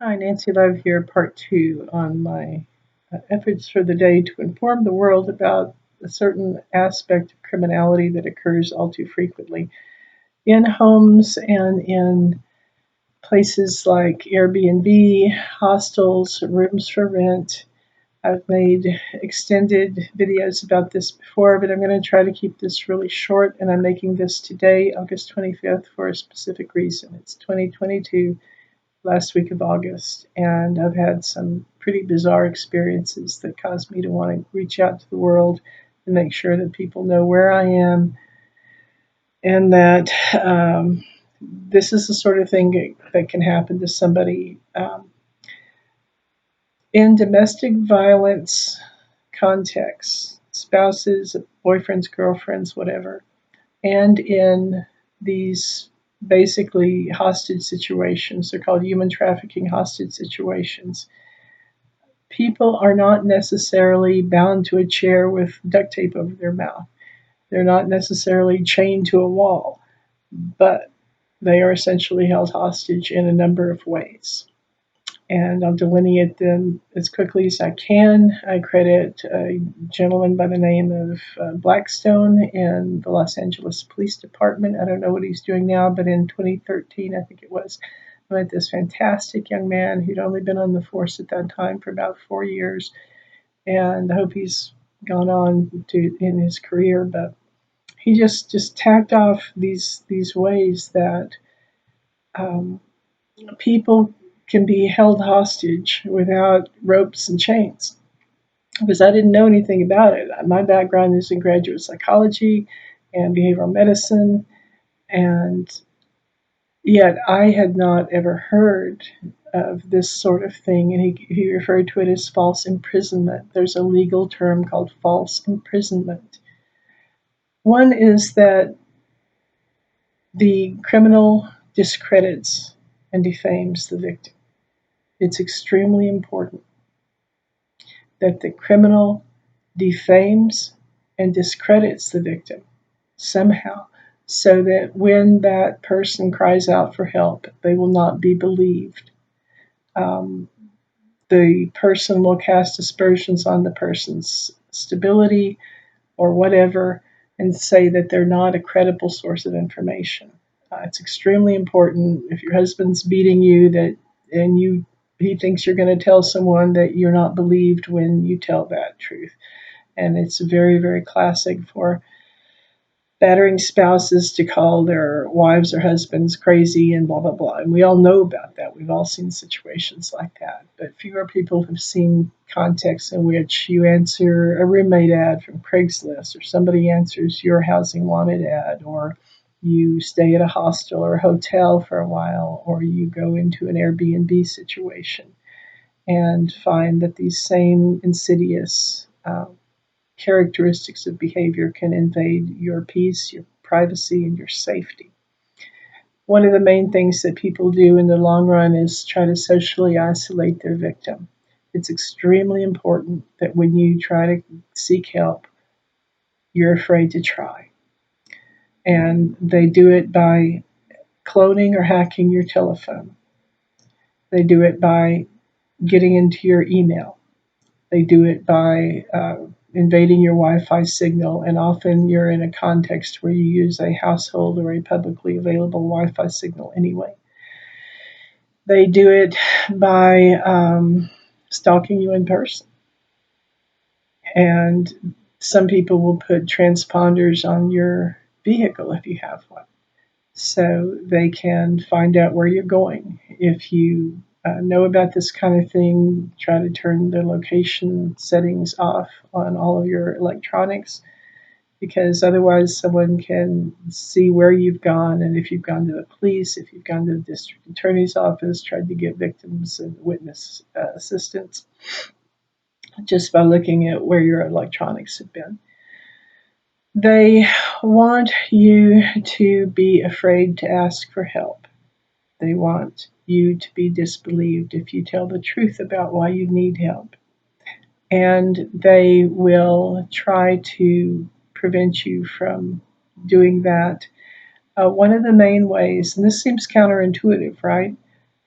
Hi, Nancy Love here, part two on my efforts for the day to inform the world about a certain aspect of criminality that occurs all too frequently in homes and in places like Airbnb, hostels, rooms for rent. I've made extended videos about this before, but I'm going to try to keep this really short, and I'm making this today, August 25th, for a specific reason. It's 2022, last week of August, and I've had some pretty bizarre experiences that caused me to want to reach out to the world and make sure that people know where I am and that this is the sort of thing that can happen to somebody in domestic violence contexts, spouses, boyfriends, girlfriends, whatever, and in these basically hostage situations. They're called human trafficking hostage situations. People are not necessarily bound to a chair with duct tape over their mouth. They're not necessarily chained to a wall, but they are essentially held hostage in a number of ways. And I'll delineate them as quickly as I can. I credit a gentleman by the name of Blackstone in the Los Angeles Police Department. I don't know what he's doing now, but in 2013, I think it was, I met this fantastic young man who'd only been on the force at that time for about 4 years, and I hope he's gone on to in his career. But he just tacked off these ways that um, people can be held hostage without ropes and chains, because I didn't know anything about it. My background is in graduate psychology and behavioral medicine, and yet I had not ever heard of this sort of thing. And he referred to it as false imprisonment. There's a legal term called false imprisonment. One is that the criminal discredits and defames the victim. It's extremely important that the criminal defames and discredits the victim somehow, so that when that person cries out for help, they will not be believed. Um, the person will cast aspersions on the person's stability or whatever and say that they're not a credible source of information. It's extremely important if your husband's beating you that and you he thinks you're going to tell someone that you're not believed when you tell that truth. And it's very, very classic for battering spouses to call their wives or husbands crazy and blah, blah, blah. And we all know about that. We've all seen situations like that. But fewer people have seen contexts in which you answer a roommate ad from Craigslist, or somebody answers your housing wanted ad, or you stay at a hostel or a hotel for a while, or you go into an Airbnb situation and find that these same insidious characteristics of behavior can invade your peace, your privacy, and your safety. One of the main things that people do in the long run is try to socially isolate their victim. It's extremely important that when you try to seek help, you're afraid to try. And they do it by cloning or hacking your telephone. They do it by getting into your email. They do it by invading your Wi-Fi signal, and often you're in a context where you use a household or a publicly available Wi-Fi signal anyway. They do it by stalking you in person, and some people will put transponders on your vehicle if you have one, so they can find out where you're going. If you know about this kind of thing, try to turn the location settings off on all of your electronics, because otherwise someone can see where you've gone, and if you've gone to the police, if you've gone to the district attorney's office, tried to get victims and witness assistance just by looking at where your electronics have been. They want you to be afraid to ask for help. They want you to be disbelieved if you tell the truth about why you need help. And they will try to prevent you from doing that. One of the main ways, and this seems counterintuitive, right?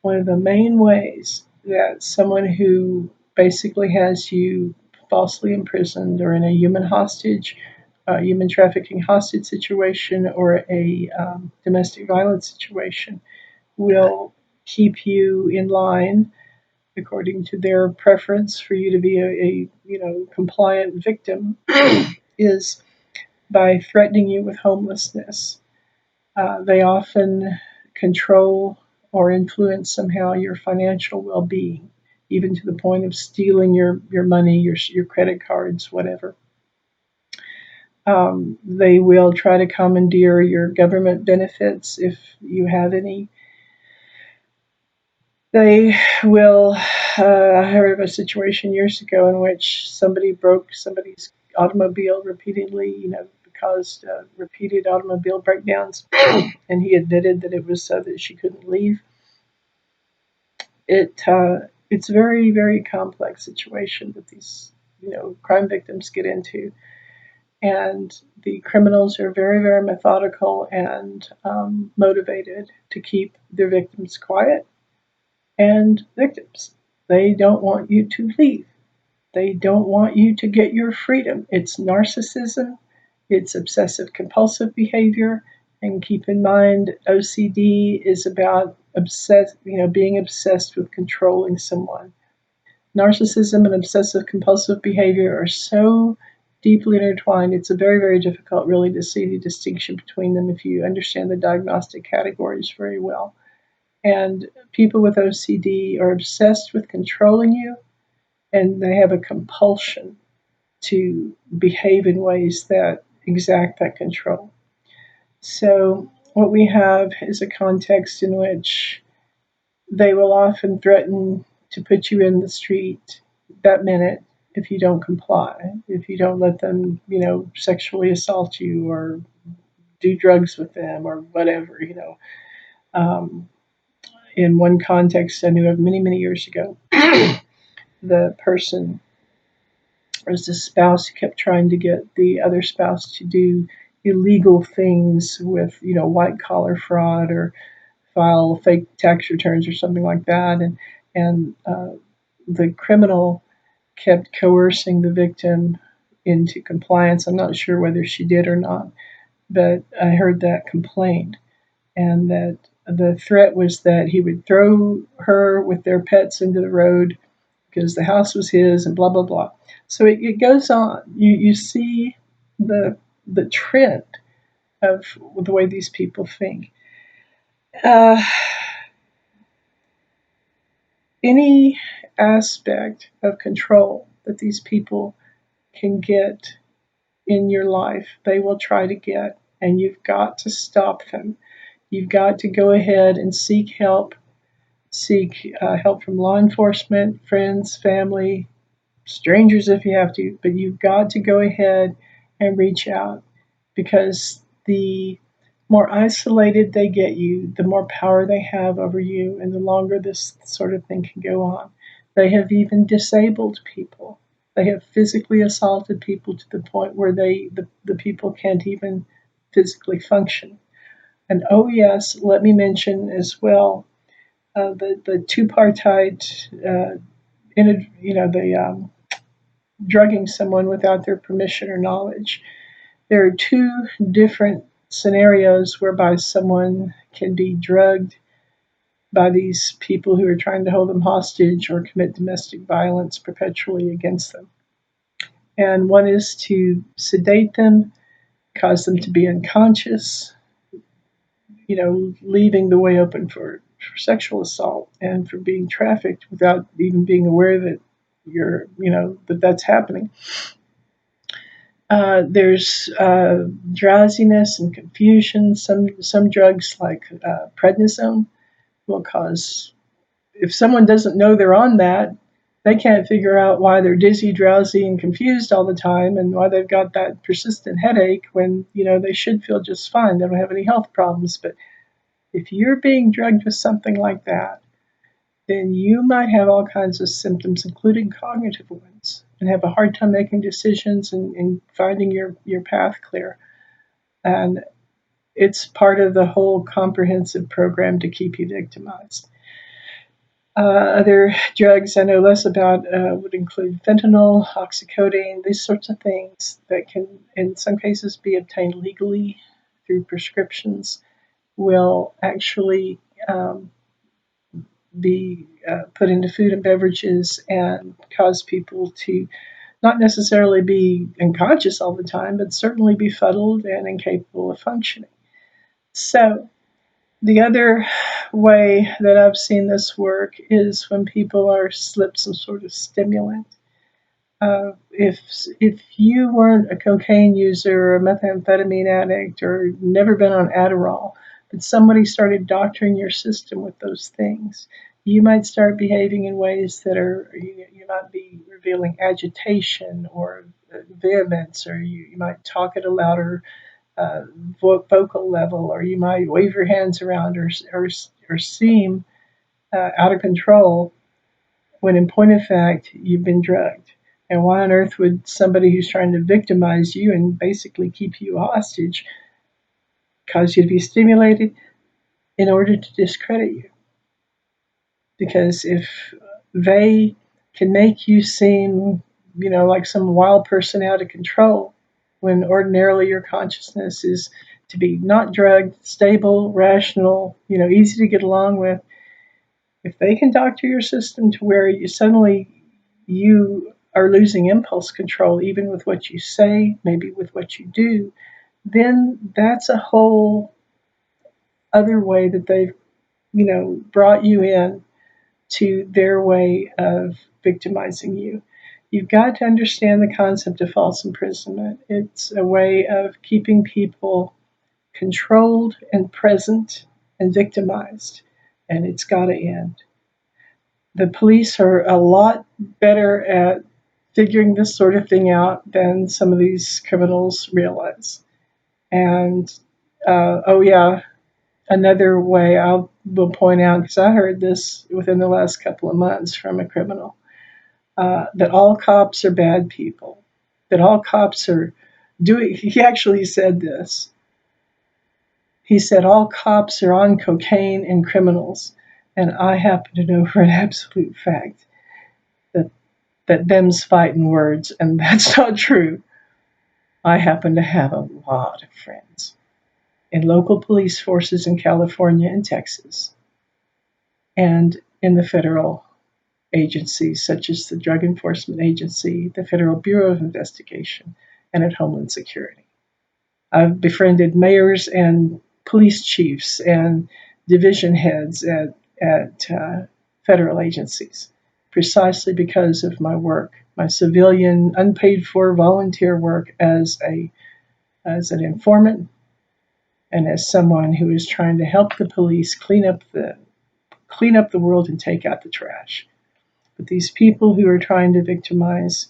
one of the main ways that someone who basically has you falsely imprisoned or in a human trafficking hostage situation, or a domestic violence situation will keep you in line according to their preference for you to be a compliant victim is by threatening you with homelessness. They often control or influence somehow your financial well-being, even to the point of stealing your money, your credit cards, whatever. They will try to commandeer your government benefits if you have any. They will. I heard of a situation years ago in which somebody broke somebody's automobile repeatedly, caused repeated automobile breakdowns, and he admitted that it was so that she couldn't leave. It's a very, very complex situation that these crime victims get into, and the criminals are very, very methodical and motivated to keep their victims quiet and victims. They don't want you to leave. They don't want you to get your freedom. It's narcissism, it's obsessive compulsive behavior, and keep in mind OCD is about being obsessed with controlling someone. Narcissism and obsessive compulsive behavior are so deeply intertwined. It's a very, very difficult really to see the distinction between them if you understand the diagnostic categories very well. And people with OCD are obsessed with controlling you, and they have a compulsion to behave in ways that exact that control. So, what we have is a context in which they will often threaten to put you in the street that minute if you don't comply, if you don't let them, sexually assault you or do drugs with them or whatever. Um, in one context I knew of many, many years ago, the person was the spouse who kept trying to get the other spouse to do illegal things with, white collar fraud or file fake tax returns or something like that, and the criminal kept coercing the victim into compliance. I'm not sure whether she did or not, but I heard that complained, and that the threat was that he would throw her with their pets into the road because the house was his, and blah blah blah. So it goes on. You see the trend of the way these people think. Uh, any aspect of control that these people can get in your life, they will try to get, and you've got to stop them. You've got to go ahead and seek help. Seek help from law enforcement, friends, family, strangers if you have to, but you've got to go ahead and reach out, because the more isolated they get you, the more power they have over you, and the longer this sort of thing can go on. They have even disabled people. They have physically assaulted people to the point where the people can't even physically function. And oh yes, let me mention as well the two-partite, the drugging someone without their permission or knowledge. There are two different scenarios whereby someone can be drugged by these people who are trying to hold them hostage or commit domestic violence perpetually against them. And one is to sedate them, cause them to be unconscious, leaving the way open for sexual assault and for being trafficked without even being aware that that's happening. There's drowsiness and confusion. Some drugs like prednisone will cause. If someone doesn't know they're on that, they can't figure out why they're dizzy, drowsy, and confused all the time, and why they've got that persistent headache when they should feel just fine. They don't have any health problems. But if you're being drugged with something like that, then you might have all kinds of symptoms, including cognitive ones, and have a hard time making decisions and finding your path clear. And it's part of the whole comprehensive program to keep you victimized. Other drugs I know less about would include fentanyl, oxycodone, these sorts of things that can, in some cases, be obtained legally through prescriptions, will actually be put into food and beverages and cause people to not necessarily be unconscious all the time, but certainly befuddled and incapable of functioning. So, the other way that I've seen this work is when people are slipped some sort of stimulant. If you weren't a cocaine user or a methamphetamine addict or never been on Adderall, but somebody started doctoring your system with those things, you might start behaving in ways that are you might be revealing agitation or vehemence, or you might talk at a louder vocal level, or you might wave your hands around or seem out of control when in point of fact you've been drugged. And why on earth would somebody who's trying to victimize you and basically keep you hostage cause you to be stimulated in order to discredit you? Because if they can make you seem, like some wild person out of control, when ordinarily your consciousness is to be not drugged, stable, rational, easy to get along with, if they can doctor your system to where you are losing impulse control, even with what you say, maybe with what you do, then that's a whole other way that they've, brought you in to their way of victimizing you. You've got to understand the concept of false imprisonment. It's a way of keeping people controlled and present and victimized, and it's got to end. The police are a lot better at figuring this sort of thing out than some of these criminals realize. And oh yeah, another way I will point out, because I heard this within the last couple of months from a criminal, that all cops are bad people, that all cops are doing. He actually said this. He said all cops are on cocaine and criminals, and I happen to know for an absolute fact that them's fighting words, and that's not true. I happen to have a lot of friends in local police forces in California and Texas, and in the federal agencies such as the Drug Enforcement Agency, the Federal Bureau of Investigation, and at Homeland Security. I've befriended mayors and police chiefs and division heads at federal agencies precisely because of my work, my civilian, unpaid for volunteer work as an informant and as someone who is trying to help the police clean up the world and take out the trash. But these people who are trying to victimize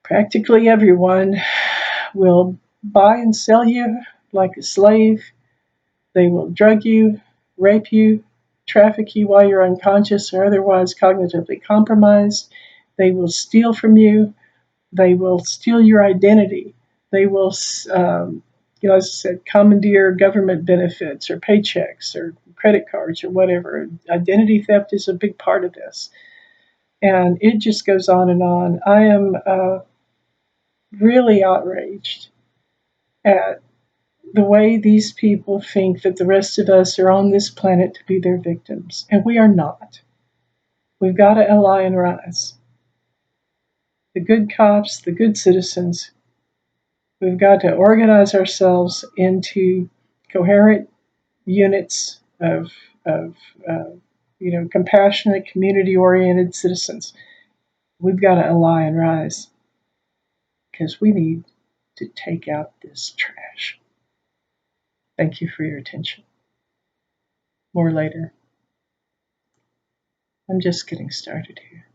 practically everyone will buy and sell you like a slave. They will drug you, rape you, traffic you while you're unconscious or otherwise cognitively compromised. They will steal from you. They will steal your identity. They will, as I said, commandeer government benefits or paychecks or credit cards or whatever. Identity theft is a big part of this. And it just goes on and on. I am really outraged at the way these people think that the rest of us are on this planet to be their victims. And we are not. We've got to ally and rise. The good cops, the good citizens, we've got to organize ourselves into coherent units of compassionate, community-oriented citizens. We've got to ally and rise because we need to take out this trash. Thank you for your attention. More later. I'm just getting started here.